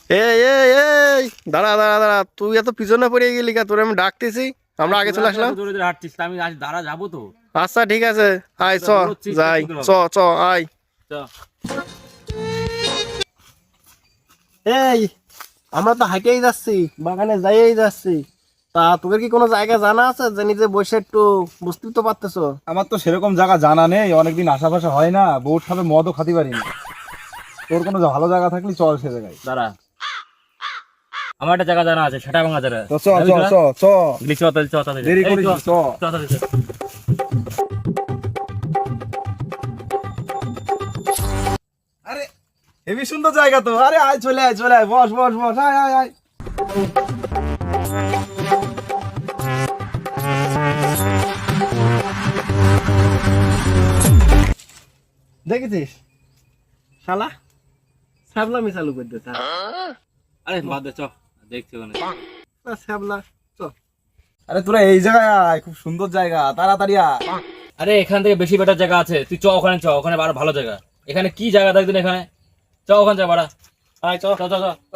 এই এই এই দাঁড়া দাঁড়া দাঁড়া, তুই এত পিছনে পড়ে গেলি কা? তোর আমি ডাকতেছি, আমরা আগে চলে আসলাম। জোরে জোরে হাঁটছিস, তা আমি আজ দাঁড়া যাবো তো। আচ্ছা ঠিক আছে, আয় চ, বলছিস তা যাই, কি করে চ হবে? চ আয়। চ। এই আমরা তো হাইটেই যাচ্ছি, বাগানে যাইয়েই যাচ্ছি। তা তোদের কি কোনো জায়গা জানা আছে যে নিজে বসে একটু বুঝতেই তো পারতেছো? আমার তো সেরকম জায়গা জানা নেই, অনেকদিন আশাপাশা হয় না, বউর সাথে মদও খাতে পারিনি। তোর কোনো ভালো জায়গা থাকলে চল সে জায়গায়। দাঁড়া, আমার একটা জায়গা জানা আছে, সেটা ভাঙা যারা। তো চ চ চ চ, চ তাহলে, চ তাহলে। দেরি এই করিস চ, না, চ। চ তাহলে, চ। আরে হেবি সুন্দর জায়গা তো, আরে আয় চলে আয় চলে আয়, বস বস বস, আয় আয় আয়। দেখেছিস শালা, শ্যাবলামি চালু করে দিতে। আরে বাদ দে, চ। দেখছি ওখানে। শ্যাবলা চ। আরে তোরা এই জায়গায় আয়, খুব সুন্দর জায়গা, তাড়াতাড়ি আয়। আরে এখান থেকে বেশি বেটার জায়গা আছে, তুই চ ওখানে, চ ওখানে আরো ভালো জায়গা। এখানে কি জায়গা দেখদিন এখানে, চ ওখানে যা বাড়া। আয় চ চ চ চ।